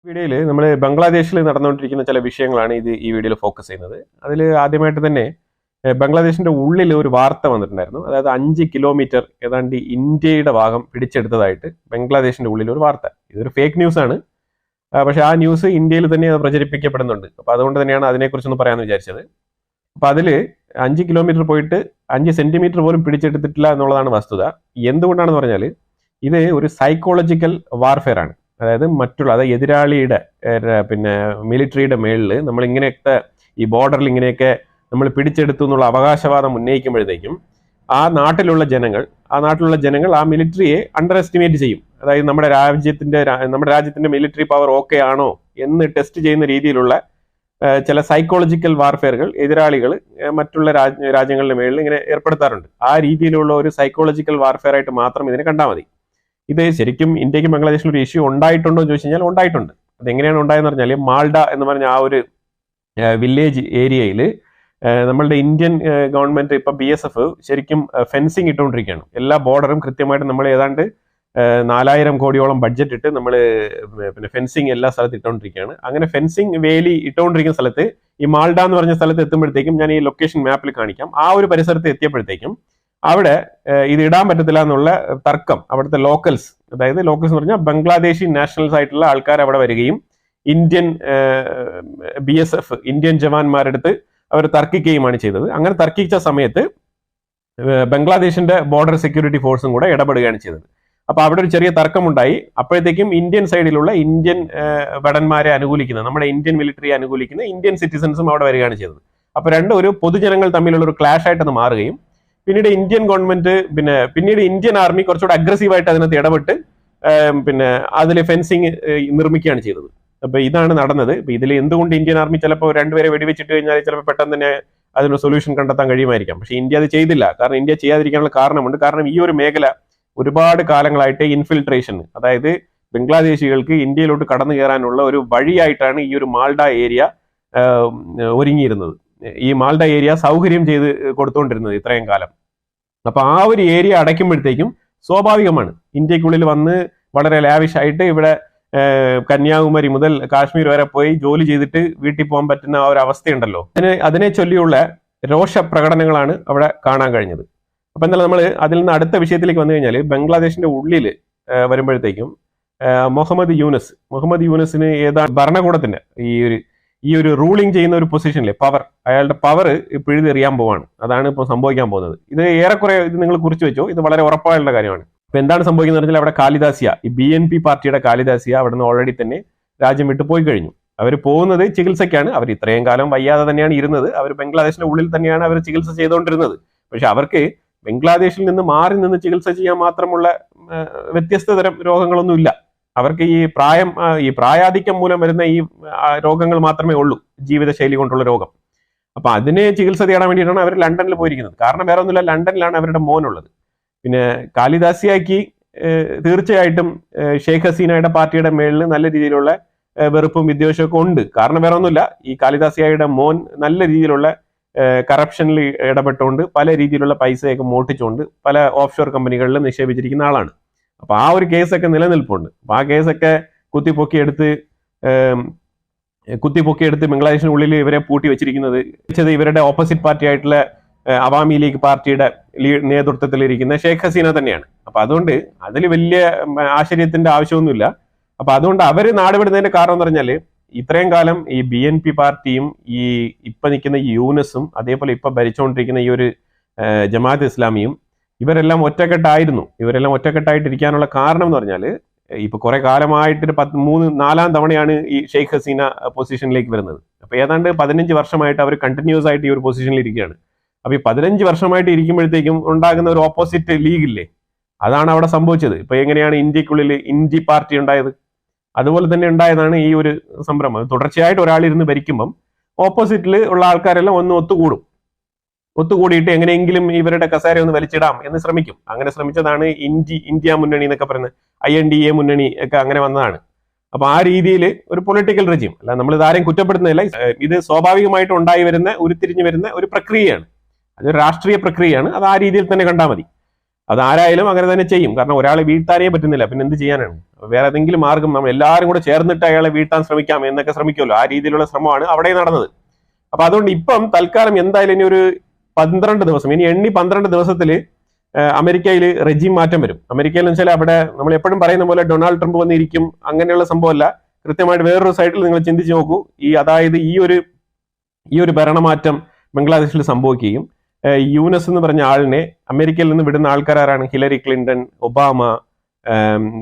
വീഡിയോയിൽ നമ്മൾ ബംഗ്ലാദേശിൽ നടന്നുകൊണ്ടിരിക്കുന്ന ചില വിഷയങ്ങളാണ് ഈ വീഡിയോയിൽ ഫോക്കസ് ചെയ്യുന്നത്. അതിൽ ആദ്യമായിട്ട് തന്നെ ബംഗ്ലാദേശിന്റെ ഉള്ളിൽ ഒരു വാർത്ത വന്നിട്ടുണ്ടായിരുന്നു. അതായത് 5 കിലോമീറ്റർ ഏതാണ്ട് ഇന്ത്യയുടെ ഭാഗം പിടിച്ചെടുത്തതായിട്ട് ബംഗ്ലാദേശിന്റെ ഉള്ളിൽ ഒരു വാർത്ത. ഇതൊരു ഫേക്ക് ന്യൂസ് ആണ്, പക്ഷെ ആ ന്യൂസ് ഇന്ത്യയിൽ തന്നെ പ്രചരിപ്പിക്കപ്പെടുന്നുണ്ട്. അപ്പോൾ അതുകൊണ്ട് തന്നെയാണ് അതിനെക്കുറിച്ചൊന്ന് പറയാമെന്ന് വിചാരിച്ചത്. അപ്പോൾ അതിൽ 5 കിലോമീറ്റർ പോയിട്ട് 5 സെന്റിമീറ്റർ പോലും പിടിച്ചെടുത്തിട്ടില്ല എന്നുള്ളതാണ് വസ്തുത. എന്തുകൊണ്ടാണെന്ന് പറഞ്ഞാൽ ഇത് ഒരു സൈക്കോളജിക്കൽ വാർഫെയർ ആണ്. അതായത് അതായത് എതിരാളിയുടെ മിലിറ്ററിയുടെ മേളിൽ നമ്മൾ ഇങ്ങനെയൊക്കെ ഈ ബോർഡറിൽ ഇങ്ങനെയൊക്കെ നമ്മൾ പിടിച്ചെടുത്തു എന്നുള്ള അവകാശവാദം ഉന്നയിക്കുമ്പോഴത്തേക്കും ആ നാട്ടിലുള്ള ജനങ്ങൾ ആ മിലിറ്ററിയെ അണ്ടർ എസ്റ്റിമേറ്റ് ചെയ്യും. അതായത് നമ്മുടെ രാജ്യത്തിന്റെ മിലിറ്ററി പവർ ഓക്കെ ആണോ എന്ന് ടെസ്റ്റ് ചെയ്യുന്ന രീതിയിലുള്ള ചില സൈക്കോളജിക്കൽ വാർഫെയറുകൾ എതിരാളികൾ മറ്റുള്ള രാജ്യങ്ങളുടെ മേളിൽ ഇങ്ങനെ ഏർപ്പെടുത്താറുണ്ട്. ആ രീതിയിലുള്ള ഒരു സൈക്കോളജിക്കൽ വാർഫെയർ ആയിട്ട് മാത്രം ഇതിനെ കണ്ടാൽ മതി. ഇത് ശരിക്കും ഇന്ത്യക്കും ബംഗ്ലാദേശിലും ഒരു ഇഷ്യൂ ഉണ്ടായിട്ടുണ്ടോ എന്ന് ചോദിച്ചു കഴിഞ്ഞാൽ ഉണ്ടായിട്ടുണ്ട്. അതെങ്ങനെയാണ് ഉണ്ടായെന്ന് പറഞ്ഞാൽ മാൾഡ എന്ന് പറഞ്ഞ ആ ഒരു വില്ലേജ് ഏരിയയിൽ നമ്മളുടെ ഇന്ത്യൻ ഗവൺമെന്റ് ഇപ്പൊ BSF ശരിക്കും ഫെൻസിങ് ഇട്ടുകൊണ്ടിരിക്കുകയാണ്. എല്ലാ ബോർഡറും കൃത്യമായിട്ട് നമ്മൾ ഏതാണ്ട് 4000 കോടിയോളം ബഡ്ജറ്റ് ഇട്ട് നമ്മൾ ഫെൻസിങ് എല്ലാ സ്ഥലത്തും ഇട്ടുകൊണ്ടിരിക്കുകയാണ്. അങ്ങനെ ഫെൻസിങ് വേലി ഇട്ടുകൊണ്ടിരിക്കുന്ന സ്ഥലത്ത് ഈ മാൾഡ എന്ന് പറഞ്ഞ സ്ഥലത്ത് എത്തുമ്പോഴത്തേക്കും ഞാൻ ഈ ലൊക്കേഷൻ മാപ്പിൽ കാണിക്കാം. ആ ഒരു പരിസരത്ത് എത്തിയപ്പോഴത്തേക്കും അവിടെ ഇത് ഇടാൻ പറ്റത്തില്ല എന്നുള്ള തർക്കം അവിടുത്തെ ലോക്കൽസ് എന്ന് പറഞ്ഞാൽ ബംഗ്ലാദേശി നാഷണൽസ് ആയിട്ടുള്ള ആൾക്കാർ അവിടെ വരികയും ഇന്ത്യൻ BSF ഇന്ത്യൻ ജവാന്മാരെടുത്ത് അവർ തർക്കിക്കുകയുമാണ് ചെയ്തത്. അങ്ങനെ തർക്കിച്ച സമയത്ത് ബംഗ്ലാദേശിന്റെ ബോർഡർ സെക്യൂരിറ്റി ഫോഴ്സും കൂടെ ഇടപെടുകയാണ് ചെയ്തത്. അപ്പൊ അവിടെ ഒരു ചെറിയ തർക്കമുണ്ടായി. അപ്പോഴത്തേക്കും ഇന്ത്യൻ സൈഡിലുള്ള ഇന്ത്യൻ ഭടന്മാരെ അനുകൂലിക്കുന്ന നമ്മുടെ ഇന്ത്യൻ മിലിറ്ററിയെ അനുകൂലിക്കുന്ന ഇന്ത്യൻ സിറ്റിസൺസും അവിടെ വരികയാണ് ചെയ്തത്. അപ്പൊ രണ്ടും ഒരു പൊതുജനങ്ങൾ തമ്മിലുള്ള ഒരു ക്ലാഷ് ആയിട്ട് അത് മാറുകയും പിന്നീട് ഇന്ത്യൻ ഗവൺമെന്റ് പിന്നീട് ഇന്ത്യൻ ആർമി കുറച്ചുകൂടെ അഗ്രസീവായിട്ട് അതിനകത്ത് ഇടപെട്ട് അതിൽ ഫെൻസിങ് നിർമ്മിക്കുകയാണ് ചെയ്തത്. അപ്പൊ ഇതാണ് നടന്നത്. ഇപ്പൊ ഇതിൽ എന്തുകൊണ്ട് ഇന്ത്യൻ ആർമി ചിലപ്പോൾ രണ്ടുപേരെ വെടിവെച്ചിട്ട് കഴിഞ്ഞാൽ ചിലപ്പോൾ പെട്ടെന്ന് തന്നെ അതിനൊരു സൊല്യൂഷൻ കണ്ടെത്താൻ കഴിയുമായിരിക്കാം. പക്ഷെ ഇന്ത്യ അത് ചെയ്തില്ല. കാരണം ഇന്ത്യ ചെയ്യാതിരിക്കാനുള്ള കാരണമുണ്ട്. കാരണം ഈ ഒരു മേഖല ഒരുപാട് കാലങ്ങളായിട്ട് ഇൻഫിൽട്രേഷൻ, അതായത് ബംഗ്ലാദേശികൾക്ക് ഇന്ത്യയിലോട്ട് കടന്നു കയറാനുള്ള ഒരു വഴിയായിട്ടാണ് ഈ ഒരു മാൾഡ ഏരിയ ഒരുങ്ങിയിരുന്നത്. ഈ മാൾഡ ഏരിയ സൗകര്യം ചെയ്ത് കൊടുത്തുകൊണ്ടിരുന്നത് ഇത്രയും കാലം. അപ്പൊ ആ ഒരു ഏരിയ അടയ്ക്കുമ്പോഴത്തേക്കും സ്വാഭാവികമാണ് ഇന്ത്യക്കുള്ളിൽ വന്ന് വളരെ ലാവിഷായിട്ട് ഇവിടെ കന്യാകുമാരി മുതൽ കാശ്മീർ വരെ പോയി ജോലി ചെയ്തിട്ട് വീട്ടിൽ പോകാൻ പറ്റുന്ന ആ ഒരു അവസ്ഥയുണ്ടല്ലോ, അതിനെ ചൊല്ലിയുള്ള രോഷ പ്രകടനങ്ങളാണ് അവിടെ കാണാൻ കഴിഞ്ഞത്. അപ്പൊ എന്തായാലും നമ്മൾ അതിൽ നിന്ന് അടുത്ത വിഷയത്തിലേക്ക് വന്നു കഴിഞ്ഞാൽ ബംഗ്ലാദേശിന്റെ ഉള്ളിൽ വരുമ്പോഴത്തേക്കും മുഹമ്മദ് യൂനസിന് ഏതാണ് ഭരണകൂടത്തിന്റെ ഈ ഒരു റൂളിംഗ് ചെയ്യുന്ന ഒരു പൊസിഷനിലെ അയാളുടെ പവർ പിഴുതെറിയാൻ പോവാണ്. അതാണ് ഇപ്പോൾ സംഭവിക്കാൻ പോകുന്നത്. ഇത് ഏറെക്കുറെ ഇത് നിങ്ങൾ കുറിച്ച് വെച്ചോ, ഇത് വളരെ ഉറപ്പായുള്ള കാര്യമാണ്. ഇപ്പൊ എന്താണ് സംഭവിക്കുന്നത് വെച്ചാൽ അവിടെ കാലിദാസിയ, ഈ BNP പാർട്ടിയുടെ കാലിദാസിയ അവിടെ നിന്ന് ഓൾറെഡി തന്നെ രാജ്യം വിട്ടു പോയി കഴിഞ്ഞു. അവർ പോകുന്നത് ചികിത്സയ്ക്കാണ്. അവർ ഇത്രയും കാലം വയ്യാതെ തന്നെയാണ് ഇരുന്നത്. അവർ ബംഗ്ലാദേശിന്റെ ഉള്ളിൽ തന്നെയാണ് അവർ ചികിത്സ ചെയ്തുകൊണ്ടിരുന്നത്. പക്ഷെ അവർക്ക് ബംഗ്ലാദേശിൽ നിന്ന് മാറി നിന്ന് ചികിത്സ ചെയ്യാൻ മാത്രമുള്ള വ്യത്യസ്ത തരം രോഗങ്ങളൊന്നും ഇല്ല. അവർക്ക് ഈ പ്രായാധിക്യം മൂലം വരുന്ന ഈ രോഗങ്ങൾ മാത്രമേ ഉള്ളൂ, ജീവിതശൈലി കൊണ്ടുള്ള രോഗം. അപ്പൊ അതിനെ ചികിത്സ തേടാൻ വേണ്ടിയിട്ടാണ് അവർ ലണ്ടനിൽ പോയിരിക്കുന്നത്. കാരണം വേറെ ഒന്നുമില്ല, ലണ്ടനിലാണ് അവരുടെ മോനുള്ളത്. പിന്നെ കാലിദാസിയാക്കി തീർച്ചയായിട്ടും ഷെയ്ഖ് ഹസീനയുടെ പാർട്ടിയുടെ മേളിൽ നല്ല രീതിയിലുള്ള വെറുപ്പും വിദ്വേഷവും ഒക്കെ ഉണ്ട്. കാരണം വേറെ ഒന്നുമില്ല, ഈ കാലിദാസിയായുടെ മോൻ നല്ല രീതിയിലുള്ള കറപ്ഷനിൽ ഇടപെട്ടുകൊണ്ട് പല രീതിയിലുള്ള പൈസയൊക്കെ മോട്ടിച്ചുകൊണ്ട് പല ഓഫ്ഷോർ കമ്പനികളിൽ നിക്ഷേപിച്ചിരിക്കുന്ന ആളാണ്. അപ്പൊ ആ ഒരു കേസൊക്കെ നിലനിൽപ്പുണ്ട്. അപ്പൊ ആ കേസൊക്കെ കുത്തിപ്പൊക്കിയെടുത്ത് ബംഗ്ലാദേശിനുള്ളിൽ ഇവരെ പൂട്ടി വെച്ചിരിക്കുന്നത് ഇവരുടെ ഓപ്പോസിറ്റ് പാർട്ടി ആയിട്ടുള്ള അവാമി ലീഗ് പാർട്ടിയുടെ നേതൃത്വത്തിലിരിക്കുന്ന ഷെയ്ഖ് ഹസീന തന്നെയാണ്. അപ്പൊ അതുകൊണ്ട് അതിൽ വലിയ ആശ്ചര്യത്തിന്റെ ആവശ്യമൊന്നുമില്ല. അപ്പൊ അതുകൊണ്ട് അവര് നാടുവിടുന്നതിന്റെ കാരണം എന്ന് പറഞ്ഞാല് ഇത്രയും കാലം ഈ BNP പാർട്ടിയും ഈ ഇപ്പൊ നിൽക്കുന്ന ഈ യൂനസും അതേപോലെ ഇപ്പൊ ഭരിച്ചുകൊണ്ടിരിക്കുന്ന ഈ ഒരു ജമാഅത്ത് ഇസ്ലാമിയും ഇവരെല്ലാം ഒറ്റക്കെട്ടായിട്ടിരിക്കാനുള്ള കാരണം എന്ന് പറഞ്ഞാൽ ഇപ്പൊ കുറെ കാലമായിട്ട് 4-ാം തവണയാണ് ഈ ഷെയ്ഖ് ഹസീന പൊസിഷനിലേക്ക് വരുന്നത്. അപ്പൊ ഏതാണ്ട് 15 വർഷമായിട്ട് അവർ കണ്ടിന്യൂസ് ആയിട്ട് ഈ ഒരു പൊസിഷനിൽ ഇരിക്കുകയാണ്. അപ്പൊ ഈ 15 വർഷമായിട്ട് ഇരിക്കുമ്പോഴത്തേക്കും ഉണ്ടാകുന്ന ഒരു ഓപ്പോസിറ്റ് ലീഗ് ഇല്ലേ, അതാണ് അവിടെ സംഭവിച്ചത്. ഇപ്പൊ എങ്ങനെയാണ് ഇന്ത്യക്കുള്ളിൽ ഇന്ത്യ പാർട്ടി ഉണ്ടായത്, അതുപോലെ തന്നെ ഉണ്ടായതാണ് ഈ ഒരു സംരംഭം. തുടർച്ചയായിട്ട് ഒരാളിരുന്ന് ഭരിക്കുമ്പം ഓപ്പോസിറ്റിൽ ഉള്ള ആൾക്കാരെല്ലാം ഒത്തുകൂടിയിട്ട് എങ്ങനെയെങ്കിലും ഇവരുടെ കസേര ഒന്ന് വലിച്ചിടാം എന്ന് ശ്രമിക്കും. അങ്ങനെ ശ്രമിച്ചതാണ് ഇന്ത്യ മുന്നണി എന്നൊക്കെ പറയുന്നത്, INDA മുന്നണി ഒക്കെ അങ്ങനെ വന്നതാണ്. അപ്പൊ ആ രീതിയിൽ ഒരു പൊളിറ്റിക്കൽ റെജിം അല്ല, നമ്മൾ ഇതാരെയും കുറ്റപ്പെടുത്തുന്നില്ല. ഇത് സ്വാഭാവികമായിട്ട് ഉരുത്തിരിഞ്ഞു വരുന്ന ഒരു പ്രക്രിയയാണ്. അതൊരു രാഷ്ട്രീയ പ്രക്രിയയാണ്. അത് ആ രീതിയിൽ തന്നെ കണ്ടാൽ മതി. അതാരായാലും അങ്ങനെ തന്നെ ചെയ്യും. കാരണം ഒരാളെ വീഴ്ത്താനേ പറ്റുന്നില്ല, പിന്നെ എന്ത് ചെയ്യാനാണ്? വേറെ ഏതെങ്കിലും മാർഗം നമ്മൾ എല്ലാവരും കൂടെ ചേർന്നിട്ട് അയാളെ വീഴ്ത്താൻ ശ്രമിക്കാം എന്നൊക്കെ ശ്രമിക്കുമല്ലോ, ആ രീതിയിലുള്ള ശ്രമമാണ് അവിടെ നടന്നത്. അപ്പൊ അതുകൊണ്ട് ഇപ്പം തൽക്കാലം എന്തായാലും ഇനി ഒരു 12 ദിവസം, ഇനി എണ്ണി 12 ദിവസത്തിൽ അമേരിക്കയിൽ റെജീം മാറ്റം വരും. അമേരിക്കയിൽ എന്ന് വെച്ചാൽ അവിടെ നമ്മൾ എപ്പോഴും പറയുന്ന പോലെ ഡൊണാൾഡ് ട്രംപ് വന്നിരിക്കും അങ്ങനെയുള്ള സംഭവമല്ല. കൃത്യമായിട്ട് വേറൊരു സൈഡിൽ നിങ്ങൾ ചിന്തിച്ച് നോക്കൂ. അതായത് ഈ ഒരു ഭരണമാറ്റം ബംഗ്ലാദേശിൽ സംഭവിക്കുകയും യൂനസ് എന്ന് പറഞ്ഞ ആളിനെ അമേരിക്കയിൽ നിന്ന് വിടുന്ന ആൾക്കാരാണ് ഹിലരി ക്ലിന്റൺ, ഒബാമ,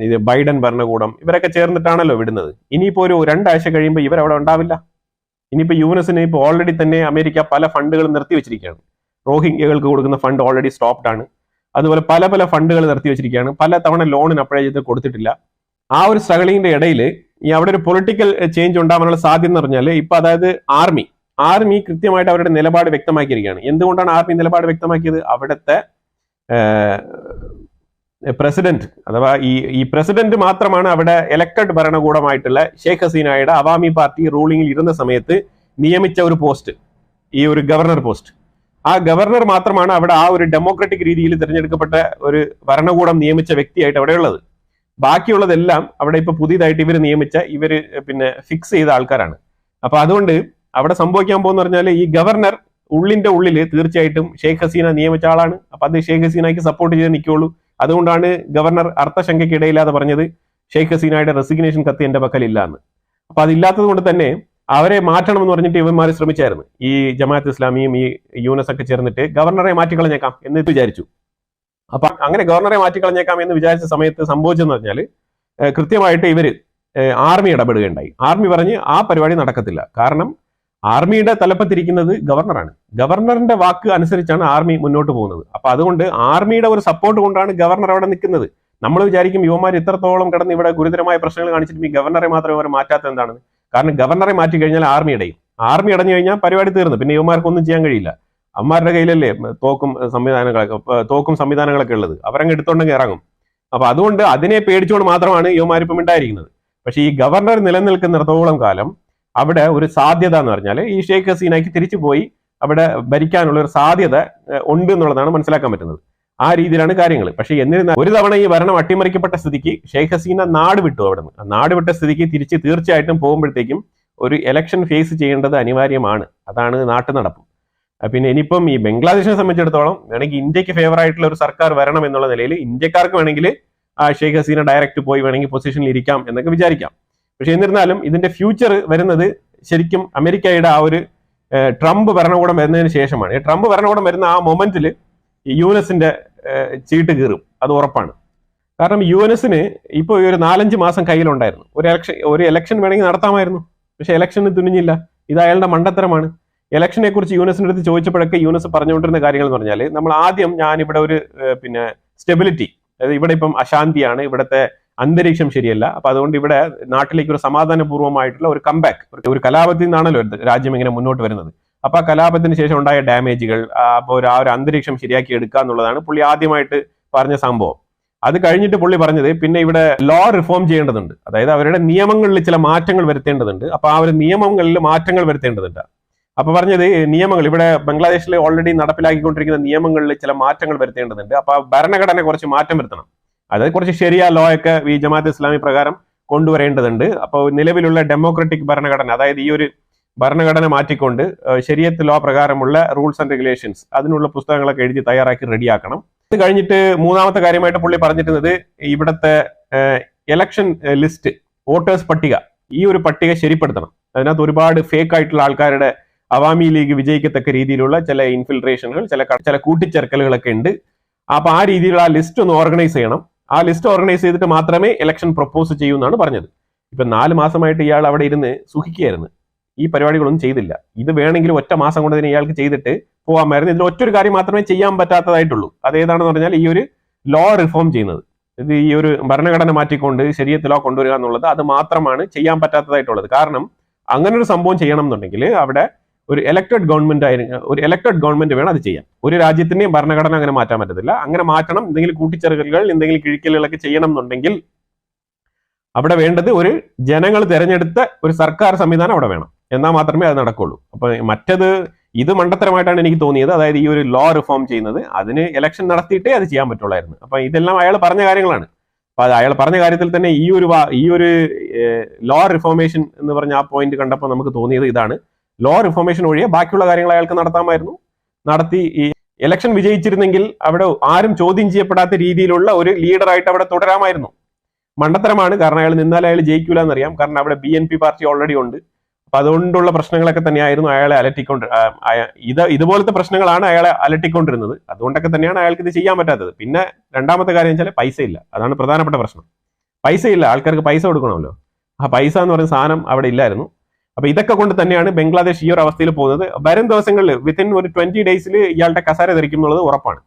ഇത് ബൈഡൻ ഭരണകൂടം, ഇവരൊക്കെ ചേർന്നിട്ടാണല്ലോ വിടുന്നത്. ഇനിയിപ്പോ ഒരു 2 ആഴ്ച കഴിയുമ്പോൾ ഇവരവിടെ ഉണ്ടാവില്ല. ഇനിയിപ്പോ യൂനസിന് ഇപ്പോൾ ഓൾറെഡി തന്നെ അമേരിക്ക പല ഫണ്ടുകളും നിർത്തിവെച്ചിരിക്കുകയാണ്. റോഹിംഗ്യകൾക്ക് കൊടുക്കുന്ന ഫണ്ട് ഓൾറെഡി സ്റ്റോപ്ഡ് ആണ്. അതുപോലെ പല ഫണ്ടുകൾ നിർത്തിവെച്ചിരിക്കുകയാണ്. പല തവണ ലോണിന് അപ്ലൈ ചെയ്ത് കൊടുത്തിട്ടില്ല. ആ ഒരു സ്ട്രഗിളിങ്ങിന്റെ ഇടയിൽ അവിടെ ഒരു പൊളിറ്റിക്കൽ ചേഞ്ച് ഉണ്ടാവാനുള്ള സാധ്യത എന്ന് പറഞ്ഞാൽ ഇപ്പൊ അതായത് ആർമി കൃത്യമായിട്ട് അവരുടെ നിലപാട് വ്യക്തമാക്കിയിരിക്കുകയാണ്. എന്തുകൊണ്ടാണ് ആർമി നിലപാട് വ്യക്തമാക്കിയത്? അവിടുത്തെ പ്രസിഡന്റ് അഥവാ ഈ പ്രസിഡന്റ് മാത്രമാണ് അവിടെ എലക്ടഡ് ഭരണകൂടമായിട്ടുള്ള ഷെയ്ഖ് ഹസീനയുടെ അവാമി പാർട്ടി റൂളിംഗിൽ ഇരുന്ന സമയത്ത് നിയമിച്ച ഒരു പോസ്റ്റ്, ഈ ഒരു ഗവർണർ പോസ്റ്റ്. ആ ഗവർണർ മാത്രമാണ് അവിടെ ആ ഒരു ഡെമോക്രാറ്റിക് രീതിയിൽ തിരഞ്ഞെടുക്കപ്പെട്ട ഒരു ഭരണകൂടം നിയമിച്ച വ്യക്തിയായിട്ട് അവിടെ ഉള്ളത്. ബാക്കിയുള്ളതെല്ലാം അവിടെ ഇപ്പൊ പുതിയതായിട്ട് ഇവര് പിന്നെ ഫിക്സ് ചെയ്ത ആൾക്കാരാണ്. അപ്പൊ അതുകൊണ്ട് അവിടെ സംഭവിക്കാൻ പോകുന്ന പറഞ്ഞാൽ ഈ ഗവർണർ ഉള്ളിന്റെ ഉള്ളിൽ തീർച്ചയായിട്ടും ഷെയ്ഖ് ഹസീന നിയമിച്ച ആളാണ്. അപ്പൊ അത് ഷെയ്ഖ് ഹസീനയ്ക്ക് സപ്പോർട്ട് ചെയ്ത് നിൽക്കുള്ളൂ. അതുകൊണ്ടാണ് ഗവർണർ അർത്ഥശങ്കയ്ക്കിടയില്ലാതെ പറഞ്ഞത് ഷെയ്ഖ് ഹസീനയുടെ റെസിഗ്നേഷൻ കത്ത് എന്റെ പക്കലില്ല എന്ന്. അപ്പൊ അതില്ലാത്തത് കൊണ്ട് തന്നെ അവരെ മാറ്റണം എന്ന് പറഞ്ഞിട്ട് ഇവന്മാർ ശ്രമിച്ചായിരുന്നു. ഈ ജമാഅത്ത് ഇസ്ലാമിയും ഈ യൂനസ് ഒക്കെ ചേർന്നിട്ട് ഗവർണറെ മാറ്റിക്കളഞ്ഞേക്കാം എന്ന് വിചാരിച്ചു. അപ്പൊ അങ്ങനെ ഗവർണറെ മാറ്റിക്കളഞ്ഞേക്കാം എന്ന് വിചാരിച്ച സമയത്ത് സംഭവിച്ചെന്ന് പറഞ്ഞാൽ കൃത്യമായിട്ട് ഇവര് ആർമി ഇടപെടുകയുണ്ടായി. ആർമി പറഞ്ഞ് ആ പരിപാടി നടക്കത്തില്ല. കാരണം ആർമിയുടെ തലപ്പത്തിരിക്കുന്നത് ഗവർണറാണ്. ഗവർണറിന്റെ വാക്ക് അനുസരിച്ചാണ് ആർമി മുന്നോട്ട് പോകുന്നത്. അപ്പൊ അതുകൊണ്ട് ആർമിയുടെ ഒരു സപ്പോർട്ട് കൊണ്ടാണ് ഗവർണർ അവിടെ നിൽക്കുന്നത്. നമ്മൾ വിചാരിക്കും യുവമാർ ഇത്രത്തോളം കിടന്ന് ഇവിടെ ഗുരുതരമായ പ്രശ്നങ്ങൾ കാണിച്ചിട്ട് ഈ ഗവർണറെ മാത്രമേ അവർ മാറ്റാത്ത എന്താണ്? കാരണം ഗവർണറെ മാറ്റി കഴിഞ്ഞാൽ ആർമി അടഞ്ഞു കഴിഞ്ഞാൽ പരിപാടി തീർന്നു. പിന്നെ യുവമാർക്കൊന്നും ചെയ്യാൻ കഴിയില്ല. അമ്മമാരുടെ കയ്യിലല്ലേ തോക്കും സംവിധാനങ്ങളൊക്കെ ഉള്ളത്. അവരങ്ങ് എടുത്തോണ്ടെങ്കിൽ ഇറങ്ങും. അപ്പൊ അതുകൊണ്ട് അതിനെ പേടിച്ചുകൊണ്ട് മാത്രമാണ് യുവമാരിപ്പം ഉണ്ടായിരിക്കുന്നത്. പക്ഷെ ഈ ഗവർണർ നിലനിൽക്കുന്നിടത്തോളം കാലം അവിടെ ഒരു സാധ്യത എന്ന് പറഞ്ഞാൽ ഈ ഷെയ്ഖ് ഹസീനയ്ക്ക് തിരിച്ചു പോയി അവിടെ ഭരിക്കാനുള്ള ഒരു സാധ്യത ഉണ്ട് എന്നുള്ളതാണ് മനസ്സിലാക്കാൻ പറ്റുന്നത്. ആ രീതിയിലാണ് കാര്യങ്ങൾ. പക്ഷെ എന്നിരുന്നാൽ ഒരു തവണ ഈ ഭരണം അട്ടിമറിക്കപ്പെട്ട സ്ഥിതിക്ക് ഷെയ്ഖ് ഹസീന നാട് വിട്ടു. അവിടെ നിന്ന് നാട് വിട്ട സ്ഥിതിക്ക് തിരിച്ച് തീർച്ചയായിട്ടും പോകുമ്പോഴത്തേക്കും ഒരു ഇലക്ഷൻ ഫേസ് ചെയ്യേണ്ടത് അനിവാര്യമാണ്. അതാണ് നാട്ടു നടപ്പ്. പിന്നെ ഇനിയിപ്പം ഈ ബംഗ്ലാദേശിനെ സംബന്ധിച്ചിടത്തോളം വേണമെങ്കിൽ ഇന്ത്യക്ക് ഫേവർ ആയിട്ടുള്ള ഒരു സർക്കാർ വരണം എന്നുള്ള നിലയിൽ ഇന്ത്യക്കാർക്ക് വേണമെങ്കിൽ ആ ഷെയ്ഖ് ഹസീന ഡയറക്റ്റ് പോയി വേണമെങ്കിൽ പൊസിഷനിൽ ഇരിക്കാം എന്നൊക്കെ വിചാരിക്കാം. പക്ഷെ എന്നിരുന്നാലും ഇതിന്റെ ഫ്യൂച്ചർ വരുന്നത് ശരിക്കും അമേരിക്കയുടെ ആ ഒരു ട്രംപ് ഭരണകൂടം വരുന്നതിന് ശേഷമാണ്. ട്രംപ് ഭരണകൂടം വരുന്ന ആ മൊമെന്റിൽ യുഎൻഎസിന്റെ ചീട്ട് കീറും, അത് ഉറപ്പാണ്. കാരണം യുഎൻഎസിന് ഇപ്പോൾ ഈ ഒരു 4-5 മാസം കയ്യിലുണ്ടായിരുന്നു. ഒരു ഇലക്ഷൻ വേണമെങ്കിൽ നടത്താമായിരുന്നു. പക്ഷെ ഇലക്ഷന് തുനിഞ്ഞില്ല. ഇത് അയാളുടെ മണ്ടത്തരമാണ്. ഇലക്ഷനെ കുറിച്ച് യുഎൻഎസിന്റെ അടുത്ത് ചോദിച്ചപ്പോഴൊക്കെ യുഎൻഎസ് പറഞ്ഞുകൊണ്ടിരുന്ന കാര്യങ്ങൾ എന്ന് പറഞ്ഞാൽ നമ്മൾ ആദ്യം ഇവിടെ ഒരു പിന്നെ സ്റ്റെബിലിറ്റി, അതായത് ഇവിടെ ഇപ്പം അശാന്തിയാണ്, ഇവിടുത്തെ അന്തരീക്ഷം ശരിയല്ല. അപ്പൊ അതുകൊണ്ട് ഇവിടെ നാട്ടിലേക്ക് ഒരു സമാധാനപൂർവ്വമായിട്ടുള്ള ഒരു കംബാക്ക്, ഒരു കലാപത്തിൽ നിന്നാണല്ലോ രാജ്യം ഇങ്ങനെ മുന്നോട്ട് വരുന്നത്. അപ്പൊ ആ കലാപത്തിന് ശേഷം ഉണ്ടായ ഡാമേജുകൾ, അപ്പോൾ ആ ഒരു അന്തരീക്ഷം ശരിയാക്കി എടുക്കുക എന്നുള്ളതാണ് പുള്ളി ആദ്യമായിട്ട് പറഞ്ഞ സംഭവം. അത് കഴിഞ്ഞിട്ട് പുള്ളി പറഞ്ഞത് പിന്നെ ഇവിടെ ലോ റിഫോം ചെയ്യേണ്ടതുണ്ട്, അതായത് അവരുടെ നിയമങ്ങളിൽ ചില മാറ്റങ്ങൾ വരുത്തേണ്ടതുണ്ട്. അപ്പൊ ആ ഒരു നിയമങ്ങളിൽ മാറ്റങ്ങൾ വരുത്തേണ്ടതുണ്ട്. അപ്പൊ പറഞ്ഞത് നിയമങ്ങൾ ഇവിടെ ബംഗ്ലാദേശിൽ ഓൾറെഡി നടപ്പിലാക്കിക്കൊണ്ടിരിക്കുന്ന നിയമങ്ങളിൽ ചില മാറ്റങ്ങൾ വരുത്തേണ്ടതുണ്ട്. അപ്പൊ ഭരണഘടന കുറച്ച് മാറ്റം വരുത്തണം, അതായത് കുറച്ച് ശരിയാ ലോ ഒക്കെ ഈ ജമാഅത്ത് ഇസ്ലാമി പ്രകാരം കൊണ്ടുവരേണ്ടതുണ്ട്. അപ്പോൾ നിലവിലുള്ള ഡെമോക്രാറ്റിക് ഭരണഘടന, അതായത് ഈ ഒരു ഭരണഘടന മാറ്റിക്കൊണ്ട് ശരിയത്ത് ലോ പ്രകാരമുള്ള റൂൾസ് ആൻഡ് റെഗുലേഷൻസ് അതിനുള്ള പുസ്തകങ്ങളൊക്കെ എഴുതി തയ്യാറാക്കി റെഡിയാക്കണം. ഇത് കഴിഞ്ഞിട്ട് മൂന്നാമത്തെ കാര്യമായിട്ട് പുള്ളി പറഞ്ഞിരുന്നത് ഇവിടുത്തെ ഇലക്ഷൻ ലിസ്റ്റ്, വോട്ടേഴ്സ് പട്ടിക, ഈ ഒരു പട്ടിക ശരിപ്പെടുത്തണം. അതിനകത്ത് ഒരുപാട് ഫേക്ക് ആയിട്ടുള്ള ആൾക്കാരുടെ അവാമി ലീഗ് വിജയിക്കത്തക്ക രീതിയിലുള്ള ചില ഇൻഫിൽട്രേഷനുകൾ, ചില കൂട്ടിച്ചേർക്കലുകളൊക്കെ ഉണ്ട്. അപ്പൊ ആ രീതിയിലുള്ള ആ ലിസ്റ്റ് ഒന്ന് ഓർഗനൈസ് ചെയ്യണം. ആ ലിസ്റ്റ് ഓർഗനൈസ് ചെയ്തിട്ട് മാത്രമേ ഇലക്ഷൻ പ്രൊപ്പോസ് ചെയ്യൂ എന്നാണ് പറഞ്ഞത്. ഇപ്പൊ 4 മാസമായിട്ട് ഇയാൾ അവിടെ ഇരുന്ന് സുഖിക്കുകയായിരുന്നു, ഈ പരിപാടികളൊന്നും ചെയ്തില്ല. ഇത് വേണമെങ്കിൽ ഒറ്റ മാസം കൊണ്ട് തന്നെ ഇയാൾക്ക് ചെയ്തിട്ട് പോകാമായിരുന്നു. ഇതിൽ ഒറ്റൊരു കാര്യം മാത്രമേ ചെയ്യാൻ പറ്റാത്തതായിട്ടുള്ളൂ. അതേതാണെന്ന് പറഞ്ഞാൽ ഈ ഒരു ലോ റിഫോം ചെയ്യുന്നത്, ഇത് ഈ ഒരു ഭരണഘടന മാറ്റിക്കൊണ്ട് ശരിയത്ത് ലോ കൊണ്ടുവരിക എന്നുള്ളത്, അത് മാത്രമാണ് ചെയ്യാൻ പറ്റാത്തതായിട്ടുള്ളത്. കാരണം അങ്ങനെ ഒരു സംഭവം ചെയ്യണം എന്നുണ്ടെങ്കിൽ അവിടെ ഒരു ഇലക്ടഡ് ഗവൺമെന്റ് വേണം അത് ചെയ്യാൻ. ഒരു രാജ്യത്തിന്റെയും ഭരണഘടന അങ്ങനെ മാറ്റാൻ പറ്റത്തില്ല. അങ്ങനെ മാറ്റണം, എന്തെങ്കിലും കൂട്ടിച്ചേർക്കലുകൾ, എന്തെങ്കിലും കിഴിക്കലുകളൊക്കെ ചെയ്യണം എന്നുണ്ടെങ്കിൽ അവിടെ വേണ്ടത് ഒരു ജനങ്ങൾ തിരഞ്ഞെടുത്ത ഒരു സർക്കാർ സംവിധാനം അവിടെ വേണം. എന്നാൽ മാത്രമേ അത് നടക്കുള്ളൂ. അപ്പൊ മറ്റത് ഇത് മണ്ടത്തരമായിട്ടാണ് എനിക്ക് തോന്നിയത്. അതായത് ഈ ഒരു ലോ റിഫോം ചെയ്യുന്നത്, അതിന് ഇലക്ഷൻ നടത്തിയിട്ടേ അത് ചെയ്യാൻ പറ്റുള്ളായിരുന്നു. അപ്പൊ ഇതെല്ലാം അയാൾ പറഞ്ഞ കാര്യങ്ങളാണ്. അപ്പൊ അത് അയാൾ പറഞ്ഞ കാര്യത്തിൽ തന്നെ ഈ ഒരു ലോ റിഫോർമേഷൻ എന്ന് പറഞ്ഞ ആ പോയിന്റ് കണ്ടപ്പോൾ നമുക്ക് തോന്നിയത് ഇതാണ്. ലോ റിഫോർമേഷൻ ഒഴികെ ബാക്കിയുള്ള കാര്യങ്ങൾ അയാൾക്ക് നടത്താമായിരുന്നു. നടത്തി ഈ ഇലക്ഷൻ വിജയിച്ചിരുന്നെങ്കിൽ അവിടെ ആരും ചോദ്യം ചെയ്യപ്പെടാത്ത രീതിയിലുള്ള ഒരു ലീഡറായിട്ട് അവിടെ തുടരാമായിരുന്നു. മണ്ടത്തരമാണ്. കാരണം അയാൾ നിന്നാൽ അയാൾ ജയിക്കൂല എന്നറിയാം. കാരണം അവിടെ BNP പാർട്ടി ഓൾറെഡി ഉണ്ട്. അപ്പൊ അതുകൊണ്ടുള്ള പ്രശ്നങ്ങളൊക്കെ തന്നെയായിരുന്നു അയാളെ ഇതുപോലത്തെ പ്രശ്നങ്ങളാണ് അയാളെ അലട്ടിക്കൊണ്ടിരുന്നത്. അതുകൊണ്ടൊക്കെ തന്നെയാണ് അയാൾക്ക് ഇത് ചെയ്യാൻ പറ്റാത്തത്. പിന്നെ രണ്ടാമത്തെ കാര്യം വെച്ചാൽ പൈസ ഇല്ല. അതാണ് പ്രധാനപ്പെട്ട പ്രശ്നം. പൈസ ഇല്ല, ആൾക്കാർക്ക് പൈസ കൊടുക്കണമല്ലോ. ആ പൈസ എന്ന് പറയുന്ന സാധനം അവിടെ ഇല്ലായിരുന്നു. അപ്പൊ ഇതൊക്കെ കൊണ്ട് തന്നെയാണ് ബംഗ്ലാദേശ് ഈ ഒരു അവസ്ഥയിൽ പോകുന്നത്. വരും ദിവസങ്ങളിൽ വിത്തിൻ ഒരു 20 days ഇയാളുടെ കസാര ധരിക്കും എന്നുള്ളത് ഉറപ്പാണ്.